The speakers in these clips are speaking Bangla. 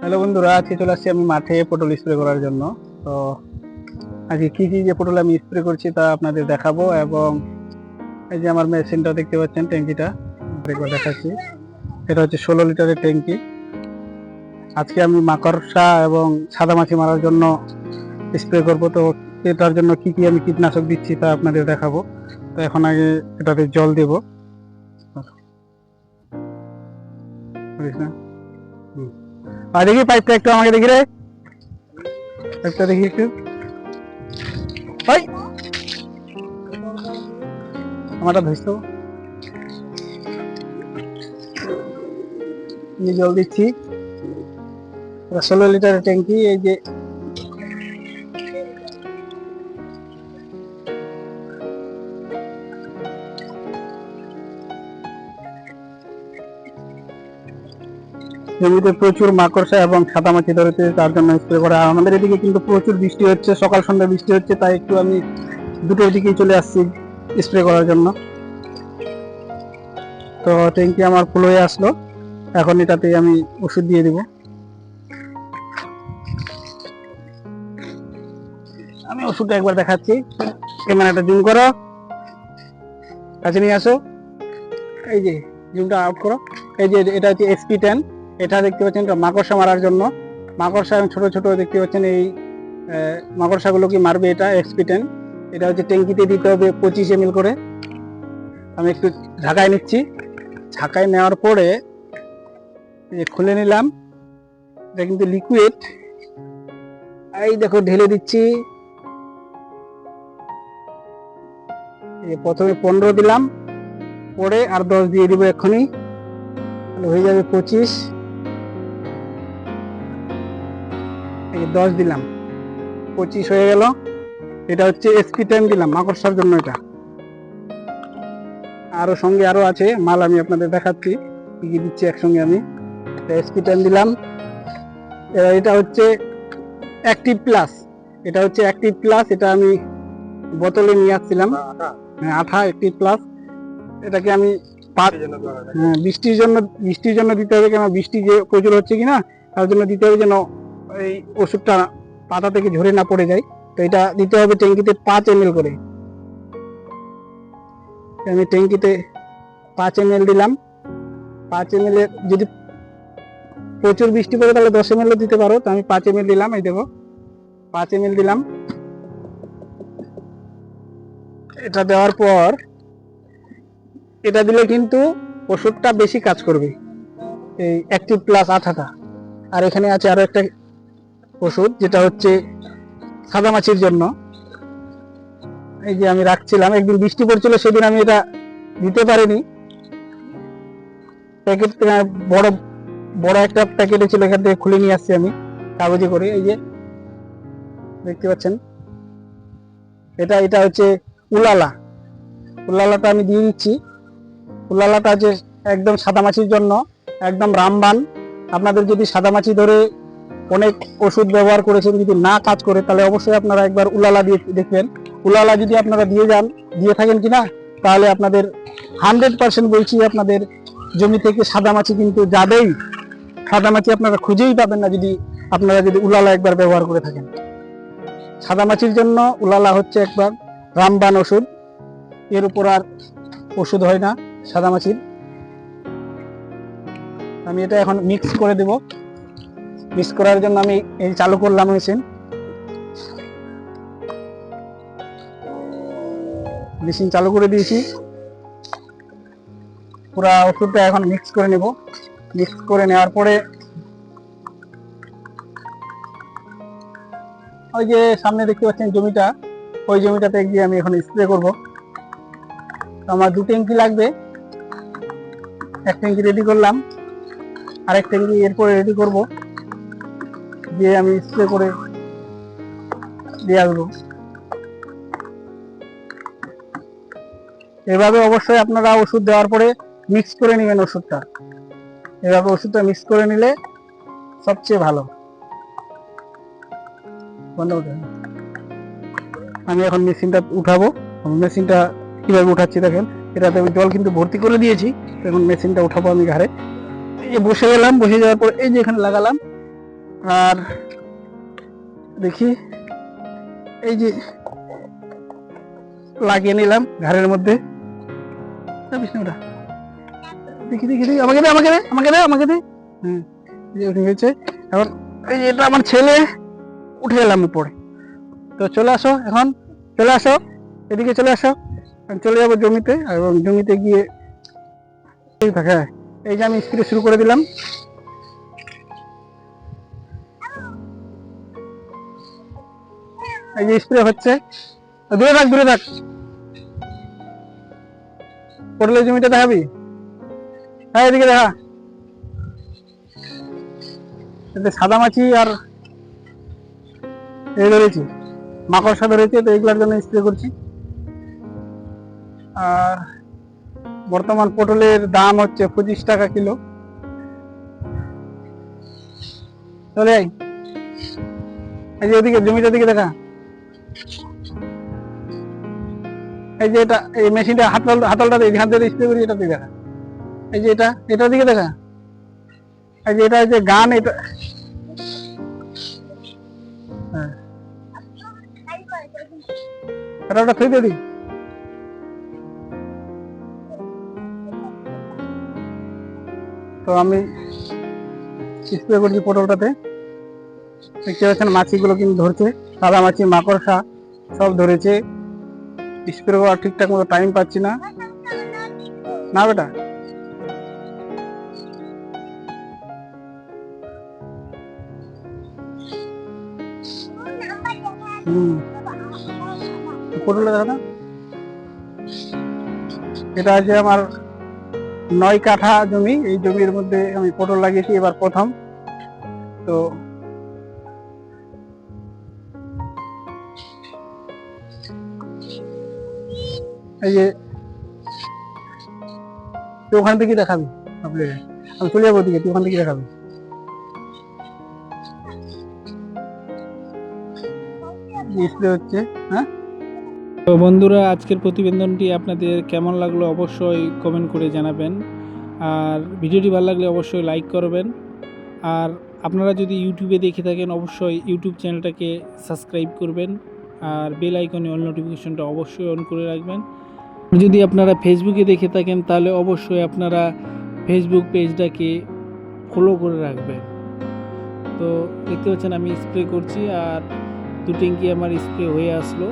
হ্যালো বন্ধুরা, আজকে চলে আসছি আমি মাঠে পটল স্প্রে করার জন্য। তো আজকে কি কি যে পটল আমি স্প্রে করছি তা আপনাদের দেখাবো। এবং এই যে আমার মেশিনটা দেখতে পাচ্ছেন, ট্যাঙ্কিটা একবার দেখাচ্ছি। এটা হচ্ছে 16 লিটারের ট্যাঙ্কি। আজকে আমি মাকড়সা এবং সাদামাছি মারার জন্য স্প্রে করব। তো এটার জন্য কি কি আমি কীটনাশক দিচ্ছি তা আপনাদের দেখাবো। তো এখন আগে এটাতে জল দেবো। আর দেখি পাইপটা একটু আমাকে দেখি রে, পাইপটা দেখি একটু। আমারটা ধরছো, জল দিচ্ছি। 16 লিটারের ট্যাঙ্কি। এই যে জমিতে প্রচুর মাকড়সা এবং সাদামাছি ধরেছে, তার জন্য স্প্রে করা। আমাদের এদিকে কিন্তু প্রচুর বৃষ্টি হচ্ছে, সকাল সন্ধ্যা বৃষ্টি হচ্ছে, তাই একটু আমি দুটোর দিকেই চলে আসছি স্প্রে করার জন্য। তো ট্যাঙ্কি আমার ফুল হয়ে আসলো, এখন এটাতে আমি ওষুধ দিয়ে দিব। আমি ওষুধটা একবার দেখাচ্ছি, ক্যামেরাটা জুম করো, কাছে নিয়ে আসো। এই যে জুমটা আউট করো। এই যে এটা হচ্ছে SP10। এটা দেখতে পাচ্ছেন, এটা মাকড়সা মারার জন্য। মাকড়সা ছোট ছোট দেখতে পাচ্ছেন, এই মাকড়সাগুলোকে মারবে এটা SP10। এটা হচ্ছে ট্যাঙ্কিতে দিতে হবে 25 ml করে। আমি একটু ঝাঁকায় নিচ্ছি। ঝাঁকায় নেওয়ার পরে খুলে নিলাম। এটা কিন্তু লিকুইড। এই দেখো ঢেলে দিচ্ছি। প্রথমে 15 দিলাম, পরে আর 10 দিয়ে দিব এক্ষুনি, হয়ে যাবে 25। 10 দিলাম, 25 হয়ে গেল। এটা হচ্ছে SP10 দিলাম মাকড়সার জন্য। এটা আরো সঙ্গে আরো আছে মাল, আমি আপনাদের দেখাচ্ছি কি কি দিচ্ছি একসঙ্গে। আমি SP10 দিলাম। এটা হচ্ছে অ্যাক্টিভ প্লাস। এটা হচ্ছে অ্যাক্টিভ প্লাস। এটা আমি বোতলে নিয়ে আসছিলাম। হ্যাঁ, আঠা অ্যাক্টিভ প্লাস। এটাকে আমি বৃষ্টির জন্য দিতে হবে, কেন বৃষ্টি যে প্রচুর হচ্ছে কিনা, তার জন্য দিতে হবে যেন এই ওষুধটা পাতা থেকে ঝরে না পড়ে যায়। তো এটা দিতে হবে ট্যাঙ্কিতে 5 ml করে। আমি ট্যাঙ্কিতে 5 ml দিলাম। 5 ml এর যদি প্রচুর বৃষ্টি পড়ে তাহলে 10 ml দিতে পারো। তো আমি 5 ml দিলাম। এই দেখো 5 ml দিলাম। এটা দেওয়ার পর, এটা দিলে কিন্তু ওষুধটা বেশি কাজ করবে, এই অ্যাক্টিভ প্লাস আঠাটা। আর এখানে আছে আরো একটা ওষুধ, যেটা হচ্ছে সাদামাছির জন্য। এই যে আমি রাখছিলাম, একদিন বৃষ্টি পড়ছিল, সেদিন আমি এটা দিতে পারিনি। প্যাকেট বড় বড় একটা প্যাকেটে ছিল, এখান থেকে খুলে নিয়ে আসছি আমি কাগজে করে। এই যে দেখতে পাচ্ছেন, এটা হচ্ছে উলালা। উলালাটা আমি দিয়ে দিচ্ছি। উলালাটা যে একদম সাদামাছির জন্য একদম রামবান। আপনাদের যদি সাদামাছি ধরে অনেক ওষুধ ব্যবহার করেছেন, যদি না কাজ করে, তাহলে অবশ্যই আপনারা একবার উলালা দিয়ে দেখবেন। উলালা যদি আপনারা দিয়ে থাকেন কিনা, তাহলে আপনাদের 100% বলছি, আপনাদের জমি থেকে সাদামাছি কিন্তু যাবেই। সাদামাছি আপনারা খুঁজেই পাবেন না যদি আপনারা উলালা একবার ব্যবহার করে থাকেন। সাদামাছির জন্য উলালা হচ্ছে একবার রামবান ওষুধ। এর উপর আর ওষুধ হয় না সাদামাছির। আমি এটা এখন মিক্স করে দেব। মিক্স করার জন্য আমি এই চালু করলাম মেশিন চালু করে দিয়েছি। পুরা ওষুধটা এখন মিক্স করে নেব। মিক্স করে নেওয়ার পরে ওই যে সামনে দেখতে পাচ্ছেন জমিটা, ওই জমিটাতে গিয়ে আমি এখন স্প্রে করব। আমার 2 ট্যাঙ্কি লাগবে। 1 ট্যাঙ্কি রেডি করলাম, আরেক ট্যাঙ্কি এরপরে রেডি করব, দিয়ে আমি স্প্রে করে দিয়ে আসবো। এভাবে অবশ্যই আপনারা ওষুধ দেওয়ার পরে মিক্স করে নেবেন ওষুধটা। এভাবে ওষুধটা মিক্স করে নিলে সবচেয়ে ভালো। আমি এখন মেশিনটা উঠাবো। মেশিনটা কিভাবে উঠাচ্ছি দেখেন। এটাতে আমি জল কিন্তু ভর্তি করে দিয়েছি। এখন মেশিনটা উঠাবো আমি ঘাড়ে। এই যে বসে গেলাম, বসে যাওয়ার পর এই যে এখানে লাগালাম। আর দেখি এই যে লাগিয়ে নিলাম ঘাড়ের মধ্যে। বিষ্ণুটা দেখি দেখি দেখি, আমাকে দে আমাকে দে আমাকে দে আমাকে দে। উঠে গেছে। এখন এই যে এটা আমার ছেলে, উঠে এলাম পরে। তো চলে আসো, এখন চলে আসো, এদিকে চলে আসো। চলে যাবো জমিতে, এবং জমিতে গিয়ে থাকে। এই যে আমি স্প্রে শুরু করে দিলাম। এই যে স্প্রে হচ্ছে, দূরে থাক দূরে থাক, পটলের জমিটা দেখাবি। হ্যাঁ এদিকে দেখা, সাদা মাছি আর এই ধরেছি, মাকড়সা ধরেছে, তো এইগুলোর জন্য স্প্রে করছি। আর বর্তমান পটলের দাম হচ্ছে 25 টাকা কিলো। চলে যাই, এই যে ওদিকে জমিটার দিকে দেখা। এই যে এটা, এই মেশিনটা হাতলটা দিয়ে হাত দিয়ে স্প্রে করি, এটা দিকে দেখা। এই যে এটার দিকে দেখা। এই যে এটা যে গান, এটা হ্যাঁ এটা ওটা থই দিই। তো আমি স্প্রে করছি পটলটাতে। দেখতে পাচ্ছেন মাছিগুলো কিন্তু ধরছে, সাদা মাছি মাকড়সা সব ধরেছে। স্প্রে করার ঠিকঠাক মতো টাইম পাচ্ছি না। না বেটা, পটলটা দেখা। এটা আছে আমার 9 কাঠা জমি। এই জমির মধ্যে আমি পটল লাগিয়েছি এবার প্রথম। তো এই যে তুই ওখান থেকে দেখাবি, আমি চলে যাবো ওদিকে, তুই ওখান থেকে দেখাবি। স্প্রে হচ্ছে। হ্যাঁ, তো বন্ধুরা, আজকের প্রতিবেদনটি আপনাদের কেমন লাগলো অবশ্যই কমেন্ট করে জানাবেন। আর ভিডিওটি ভালো লাগলে অবশ্যই লাইক করবেন। আর আপনারা যদি ইউটিউবে দেখে থাকেন অবশ্যই ইউটিউব চ্যানেলটাকে সাবস্ক্রাইব করবেন, আর বেল আইকনে অল নোটিফিকেশনটা অবশ্যই অন করে রাখবেন। যদি আপনারা ফেসবুকে দেখে থাকেন তাহলে অবশ্যই আপনারা ফেসবুক পেজটাকে ফলো করে রাখবেন। তো দেখতে পাচ্ছেন আমি স্প্রে করছি, আর 2 ট্যাঙ্কি আমার স্প্রে হয়ে আসলো।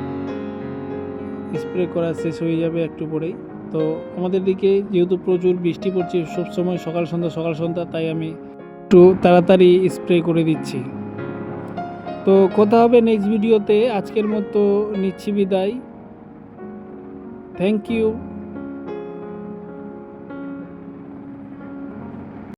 স্প্রে করা শেষ হয়ে যাবে একটু পরেই। তো আমাদের দিকে যেহেতু প্রচুর বৃষ্টি পড়ছে সবসময় সকাল সন্ধ্যা, তাই আমি একটু তাড়াতাড়ি স্প্রে করে দিচ্ছি। তো কথা হবে নেক্সট ভিডিওতে। আজকের মতো নিচ্ছি বিদায়। Thank you.